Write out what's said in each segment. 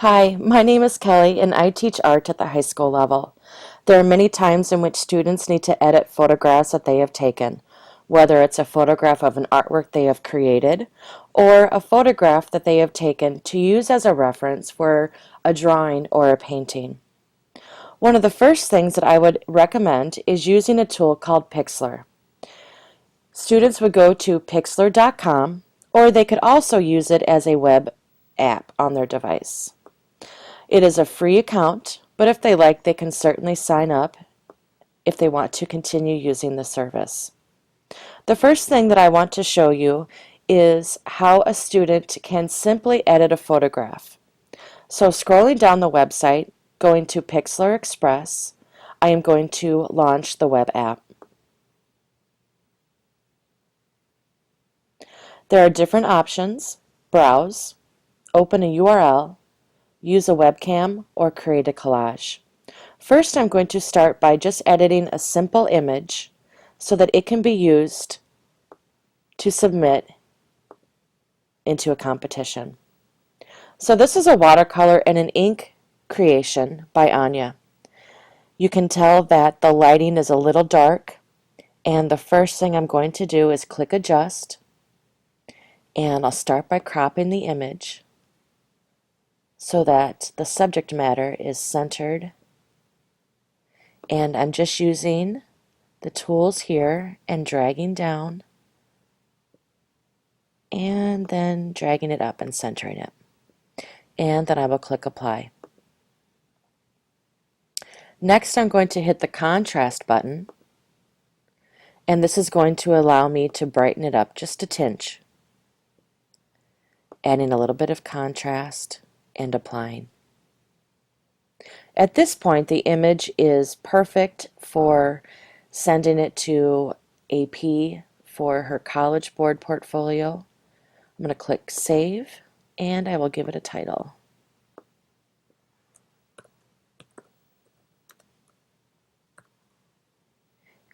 Hi, my name is Kelly and I teach art at the high school level. There are many times in which students need to edit photographs that they have taken, whether it's a photograph of an artwork they have created or a photograph that they have taken to use as a reference for a drawing or a painting. One of the first things that I would recommend is using a tool called Pixlr. Students would go to pixlr.com, or they could also use it as a web app on their device. It is a free account, but if they like, they can certainly sign up if they want to continue using the service. The first thing that I want to show you is how a student can simply edit a photograph. So scrolling down the website, going to Pixlr Express, I am going to launch the web app. There are different options: browse, open a URL, use a webcam, or create a collage. First, I'm going to start by just editing a simple image so that it can be used to submit into a competition. So this is a watercolor and an ink creation by Anya. You can tell that the lighting is a little dark, and the first thing I'm going to do is click Adjust, and I'll start by cropping the image so that the subject matter is centered, and I'm just using the tools here and dragging down and then dragging it up and centering it. And then I will click Apply. Next, I'm going to hit the Contrast button, and this is going to allow me to brighten it up just a tinge, adding a little bit of contrast and applying. At this point, the image is perfect for sending it to AP for her College Board portfolio. I'm going to click Save, and I will give it a title.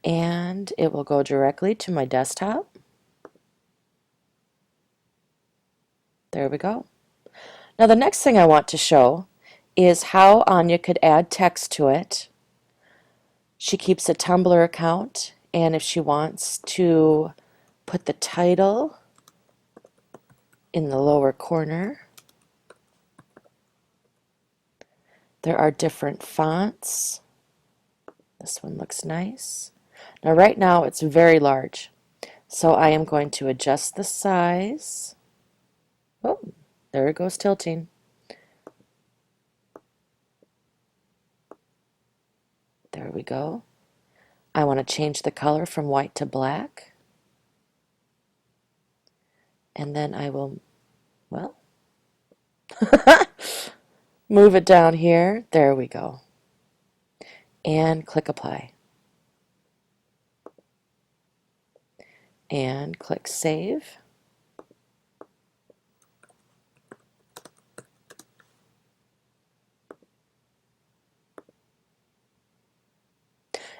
And it will go directly to my desktop. There we go. Now the next thing I want to show is how Anya could add text to it. She keeps a Tumblr account, and if she wants to put the title in the lower corner, there are different fonts. This one looks nice. Now right now it's very large, so I am going to adjust the size. Oh, there it goes tilting. There we go. I want to change the color from white to black. And then I will, well, move it down here. There we go. And click Apply. And click Save.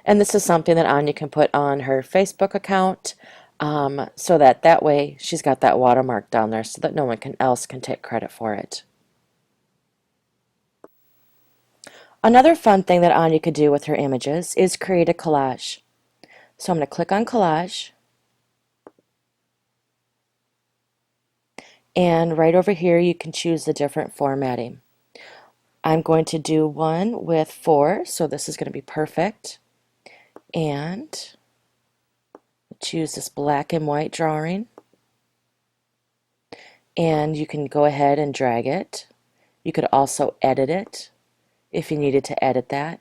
And this is something that Anya can put on her Facebook account, so that way she's got that watermark down there so that no one else can take credit for it. Another fun thing that Anya could do with her images is create a collage. So I'm going to click on Collage, and right over here you can choose the different formatting. I'm going to do one with 4, so this is going to be perfect. And choose this black and white drawing, and you can go ahead and drag it. You could also edit it if you needed to edit that.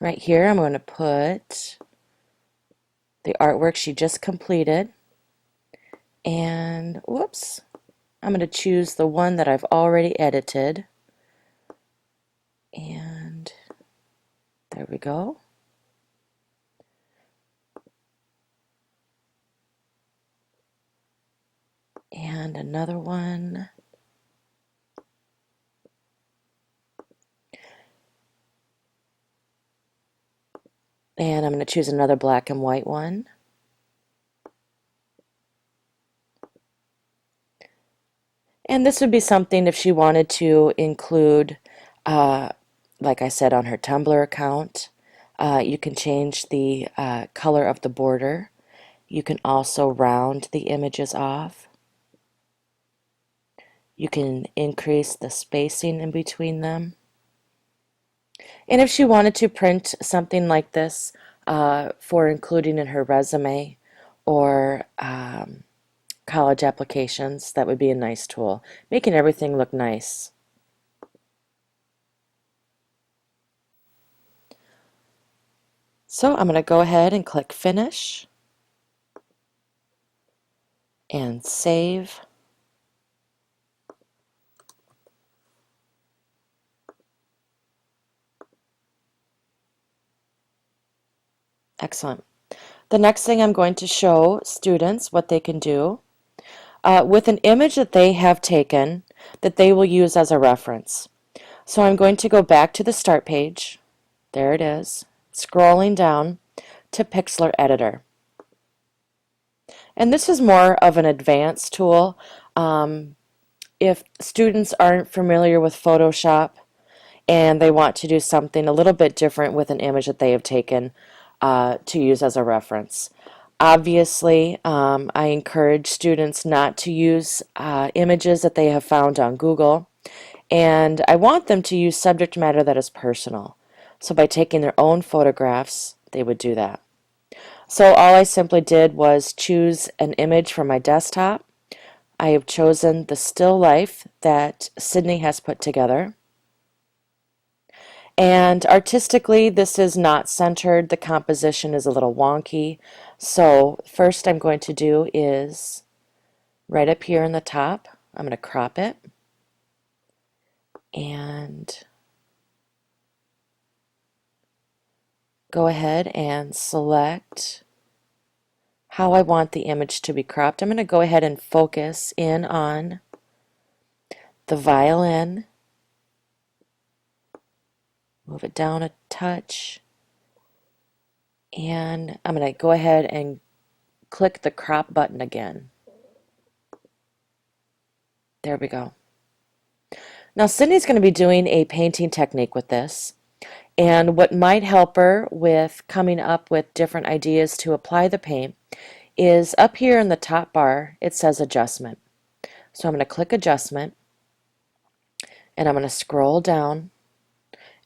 Right here I'm going to put the artwork she just completed, and whoops, I'm going to choose the one that I've already edited, and there we go. And another one. And I'm going to choose another black and white one. And this would be something if she wanted to include, uh, like I said, on her Tumblr account. You can change the color of the border. You can also round the images off. You can increase the spacing in between them. And if she wanted to print something like this for including in her resume or college applications, that would be a nice tool, making everything look nice. So I'm going to go ahead and click Finish and Save. Excellent. The next thing I'm going to show students what they can do with an image that they have taken that they will use as a reference. So I'm going to go back to the Start page. There it is. Scrolling down to Pixlr Editor. And this is more of an advanced tool. If students aren't familiar with Photoshop and they want to do something a little bit different with an image that they have taken to use as a reference. Obviously, I encourage students not to use images that they have found on Google, and I want them to use subject matter that is personal. So by taking their own photographs, they would do that. So all I simply did was choose an image from my desktop. I have chosen the still life that Sydney has put together. And artistically, this is not centered. The composition is a little wonky. So first I'm going to do is right up here in the top, I'm going to crop it. And go ahead and select how I want the image to be cropped. I'm going to go ahead and focus in on the violin. Move it down a touch. And I'm going to go ahead and click the crop button again. There we go. Now Sydney's going to be doing a painting technique with this. And what might help her with coming up with different ideas to apply the paint is up here in the top bar, it says Adjustment. So I'm going to click Adjustment, and I'm going to scroll down,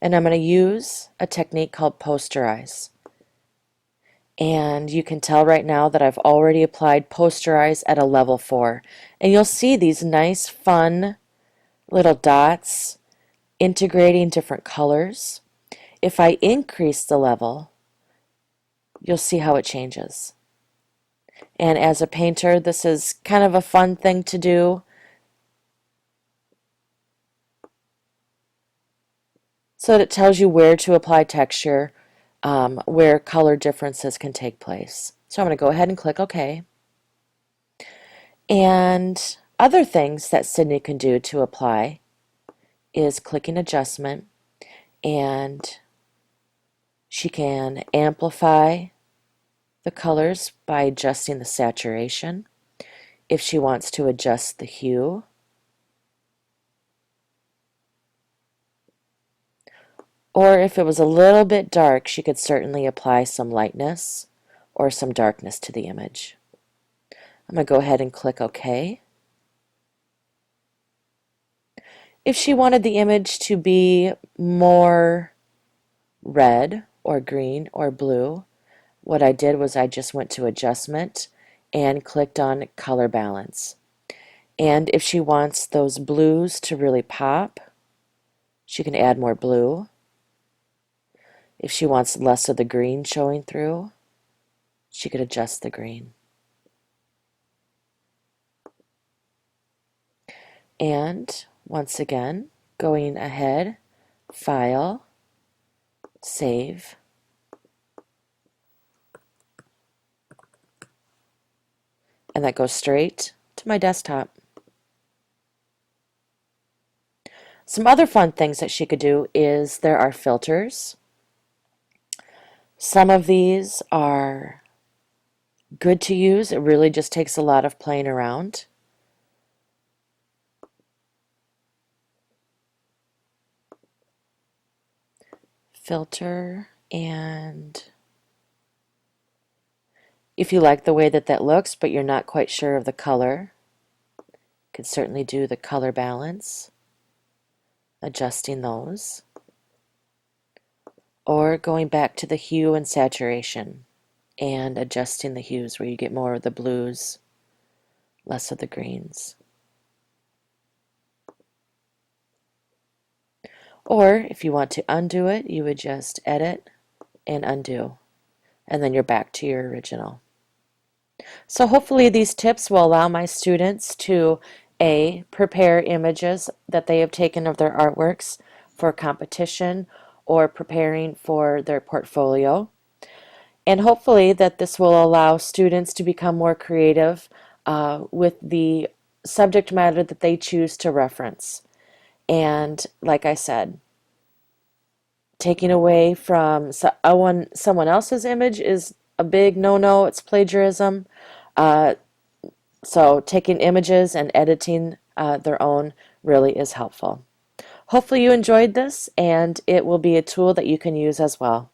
and I'm going to use a technique called Posterize. And you can tell right now that I've already applied Posterize at a level 4. And you'll see these nice, fun little dots integrating different colors. If I increase the level, you'll see how it changes. And as a painter, this is kind of a fun thing to do. So that it tells you where to apply texture, where color differences can take place. So I'm going to go ahead and click OK. And other things that Sydney can do to apply is clicking Adjustment, and she can amplify the colors by adjusting the saturation. If she wants to adjust the hue, or if it was a little bit dark, she could certainly apply some lightness or some darkness to the image. I'm going to go ahead and click OK. If she wanted the image to be more red or green or blue, what I did was I just went to Adjustment and clicked on Color Balance. And if she wants those blues to really pop, she can add more blue. If she wants less of the green showing through, she could adjust the green. And once again, going ahead, File, Save, and that goes straight to my desktop. Some other fun things that she could do is there are filters. Some of these are good to use. It really just takes a lot of playing around. filter, and if you like the way that that looks but you're not quite sure of the color, you could certainly do the color balance, adjusting those, or going back to the hue and saturation and adjusting the hues where you get more of the blues, less of the greens. Or if you want to undo it, you would just edit and undo, and then you're back to your original. So hopefully these tips will allow my students to A, prepare images that they have taken of their artworks for competition or preparing for their portfolio. And hopefully that this will allow students to become more creative with the subject matter that they choose to reference. And like I said, taking away from someone else's image is a big no-no. It's plagiarism. So taking images and editing their own really is helpful. Hopefully you enjoyed this, and it will be a tool that you can use as well.